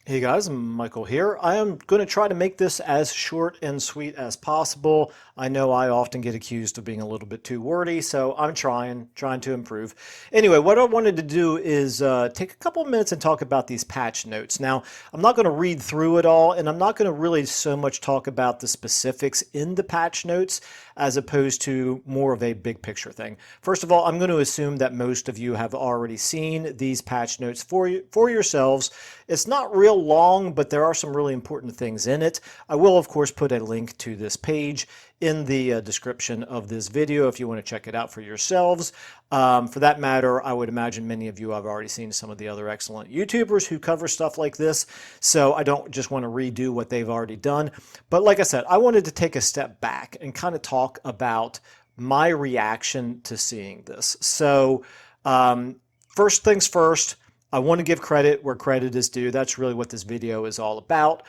Hey guys, Michael here. I am going to try to make this as short and sweet as possible. I know I often get accused of being a little bit too wordy, so I'm trying to improve. Anyway, what I wanted to do is take a couple minutes and talk about these patch notes. Now, I'm not going to read through it all, and I'm not going to really so much talk about the specifics in the patch notes as opposed to more of a big picture thing. First of all, I'm going to assume that most of you have already seen these patch notes for yourselves. It's not real long, but there are some really important things in it. I will, of course, put a link to this page in the description of this video if you want to check it out for yourselves. For that matter, I would imagine many of you have already seen some of the other excellent YouTubers who cover stuff like this, so I don't just want to redo what they've already done. But like I said, I wanted to take a step back and kind of talk about my reaction to seeing this. So first things first, I want to give credit where credit is due. That's really what this video is all about.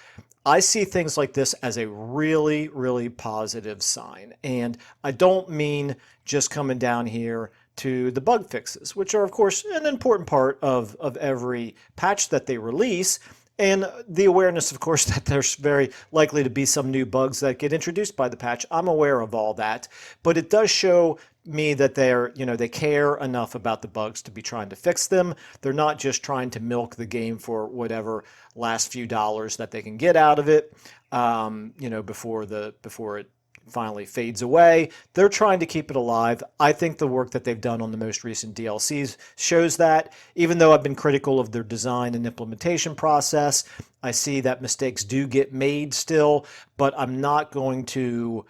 I see things like this as a really, really positive sign. And I don't mean just coming down here to the bug fixes, which are, of course, an important part of every patch that they release. And the awareness, of course, that there's very likely to be some new bugs that get introduced by the patch. I'm aware of all that, but it does show me that they care enough about the bugs to be trying to fix them. They're not just trying to milk the game for whatever last few dollars that they can get out of it, before it finally fades away. They're trying to keep it alive. I think the work that they've done on the most recent DLCs shows that. Even though I've been critical of their design and implementation process, I see that mistakes do get made still, but I'm not going to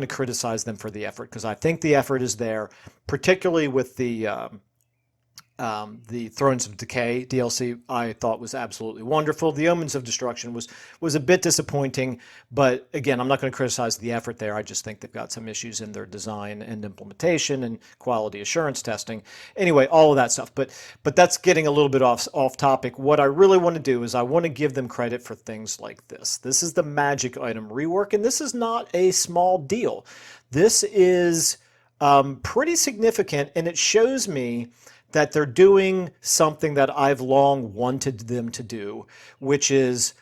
criticize them for the effort because I think the effort is there, particularly with the Thrones of Decay DLC. I thought was absolutely wonderful. The Omens of Destruction was a bit disappointing, but again, I'm not going to criticize the effort there. I just think they've got some issues in their design and implementation and quality assurance testing. Anyway, all of that stuff. But that's getting a little bit off topic. What I really want to do is I want to give them credit for things like this. This is the magic item rework, and this is not a small deal. This is pretty significant, and it shows me that they're doing something that I've long wanted them to do, which is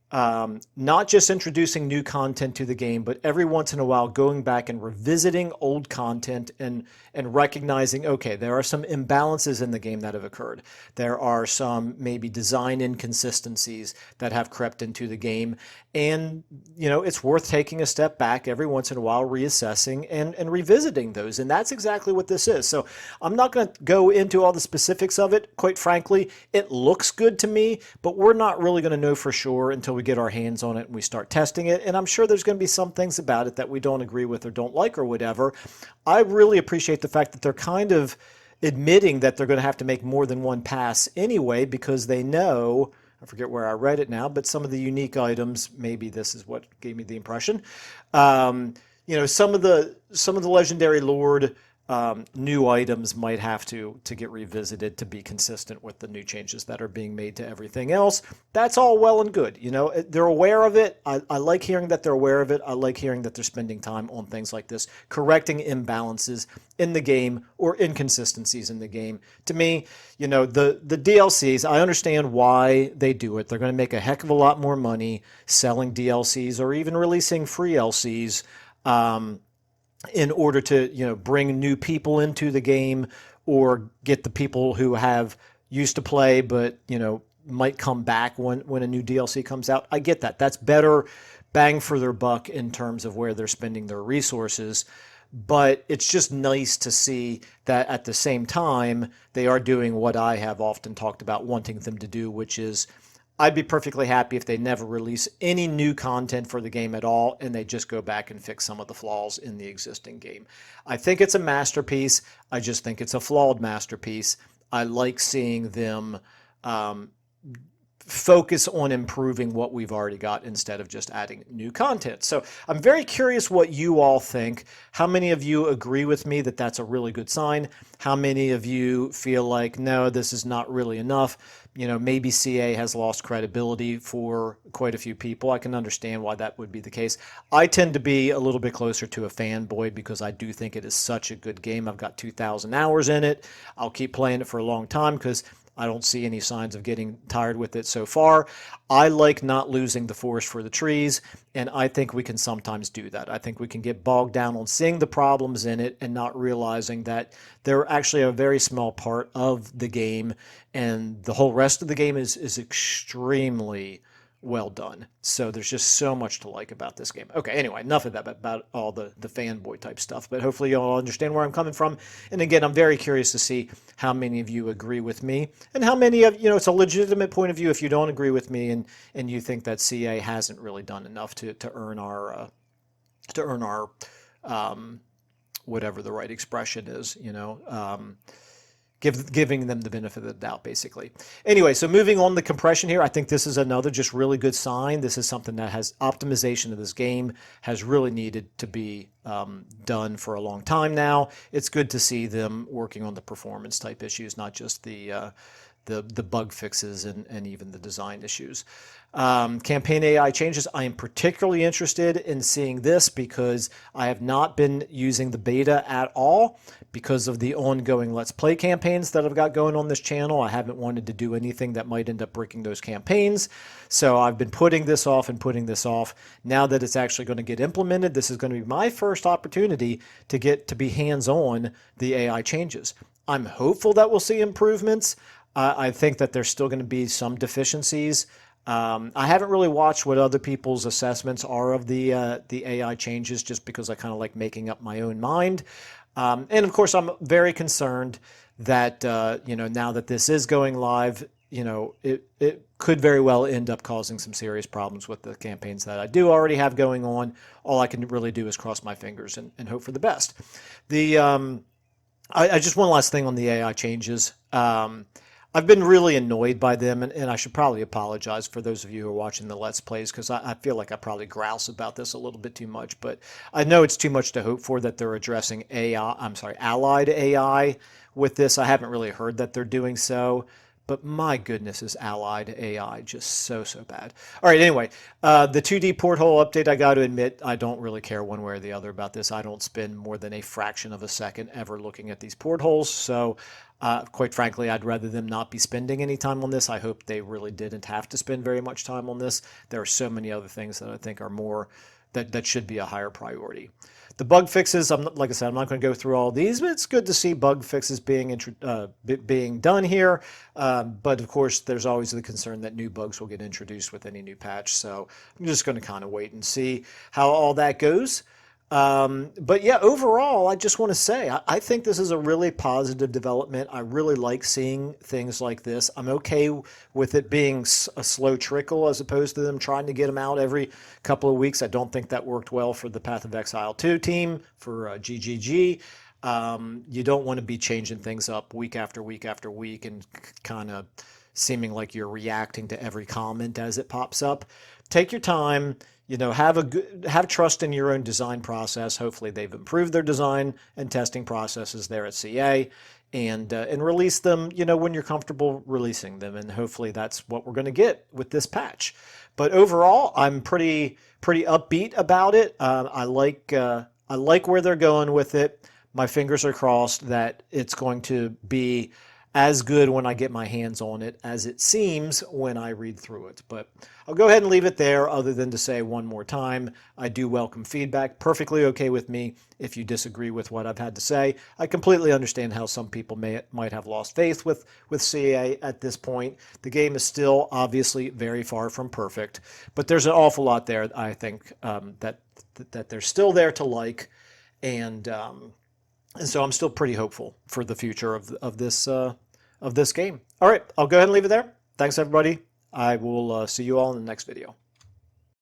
not just introducing new content to the game, but every once in a while going back and revisiting old content and recognizing, okay, there are some imbalances in the game that have occurred. There are some maybe design inconsistencies that have crept into the game. And, it's worth taking a step back every once in a while, reassessing and revisiting those. And that's exactly what this is. So I'm not going to go into all the specifics of it. Quite frankly, it looks good to me, but we're not really going to know for sure until we get our hands on it and we start testing it. And I'm sure there's going to be some things about it that we don't agree with or don't like or whatever. I really appreciate the fact that they're kind of admitting that they're going to have to make more than one pass anyway, because they know, I forget where I read it now, but some of the unique items, maybe this is what gave me the impression. Some of the legendary lord new items might have to get revisited to be consistent with the new changes that are being made to everything else. That's all well and good. They're aware of it. I like hearing that they're aware of it. I like hearing that they're spending time on things like this, correcting imbalances in the game or inconsistencies in the game. To me, the DLCs, I understand why they do it. They're going to make a heck of a lot more money selling DLCs or even releasing free LCs. In order to bring new people into the game or get the people who have used to play but might come back when a new DLC comes out. I get that. That's better bang for their buck in terms of where they're spending their resources. But it's just nice to see that at the same time they are doing what I have often talked about wanting them to do, which is I'd be perfectly happy if they never release any new content for the game at all and they just go back and fix some of the flaws in the existing game. I think it's a masterpiece. I just think it's a flawed masterpiece. I like seeing them focus on improving what we've already got instead of just adding new content. So I'm very curious what you all think. How many of you agree with me that that's a really good sign? How many of you feel like, no, this is not really enough? Maybe CA has lost credibility for quite a few people. I can understand why that would be the case. I tend to be a little bit closer to a fanboy because I do think it is such a good game. I've got 2,000 hours in it. I'll keep playing it for a long time because I don't see any signs of getting tired with it so far. I like not losing the forest for the trees, and I think we can sometimes do that. I think we can get bogged down on seeing the problems in it and not realizing that they're actually a very small part of the game, and the whole rest of the game is extremely well done. So there's just so much to like about this game. Okay, anyway, enough of that about all the fanboy type stuff, but hopefully you all understand where I'm coming from. And again, I'm very curious to see how many of you agree with me and how many of, it's a legitimate point of view if you don't agree with me and you think that CA hasn't really done enough to earn our whatever the right expression is, giving them the benefit of the doubt, basically. Anyway, so moving on the compression here, I think this is another just really good sign. This is something that has optimization of this game has really needed to be done for a long time now. It's good to see them working on the performance type issues, not just the bug fixes and even the design issues. Campaign AI changes. I am particularly interested in seeing this because I have not been using the beta at all because of the ongoing Let's Play campaigns that I've got going on this channel. I haven't wanted to do anything that might end up breaking those campaigns. So I've been putting this off and putting this off. Now that it's actually going to get implemented, this is going to be my first opportunity to get to be hands-on the AI changes. I'm hopeful that we'll see improvements. I think that there's still going to be some deficiencies. I haven't really watched what other people's assessments are of the AI changes just because I kind of like making up my own mind. And of course, I'm very concerned that, now that this is going live, it could very well end up causing some serious problems with the campaigns that I do already have going on. All I can really do is cross my fingers and hope for the best. I just one last thing on the AI changes. I've been really annoyed by them, and I should probably apologize for those of you who are watching the Let's Plays because I feel like I probably grouse about this a little bit too much, but I know it's too much to hope for that they're addressing allied AI with this. I haven't really heard that they're doing so, but my goodness, is allied AI just so bad. All right, anyway, the 2D porthole update, I got to admit, I don't really care one way or the other about this. I don't spend more than a fraction of a second ever looking at these portholes, so quite frankly, I'd rather them not be spending any time on this. I hope they really didn't have to spend very much time on this. There are so many other things that I think are more, that should be a higher priority. The bug fixes, like I said, I'm not going to go through all these, but it's good to see bug fixes being done here. But of course, there's always the concern that new bugs will get introduced with any new patch. So I'm just going to kind of wait and see how all that goes. But yeah, overall, I just want to say, I think this is a really positive development. I really like seeing things like this. I'm okay with it being a slow trickle as opposed to them trying to get them out every couple of weeks. I don't think that worked well for the Path of Exile 2 team, for GGG. You don't want to be changing things up week after week after week and kind of seeming like you're reacting to every comment as it pops up. Take your time. Have trust in your own design process. Hopefully they've improved their design and testing processes there at CA and release them, when you're comfortable releasing them. And hopefully that's what we're going to get with this patch. But overall, I'm pretty upbeat about it. I like where they're going with it. My fingers are crossed that it's going to be as good when I get my hands on it as it seems when I read through it. But I'll go ahead and leave it there, other than to say one more time, I do welcome feedback. Perfectly okay with me if you disagree with what I've had to say. I completely understand how some people might have lost faith with CA at this point. The game is still obviously very far from perfect, but there's an awful lot there, I think, that they're still there to like, and so I'm still pretty hopeful for the future of this game. All right, I'll go ahead and leave it there. Thanks, everybody. I will see you all in the next video.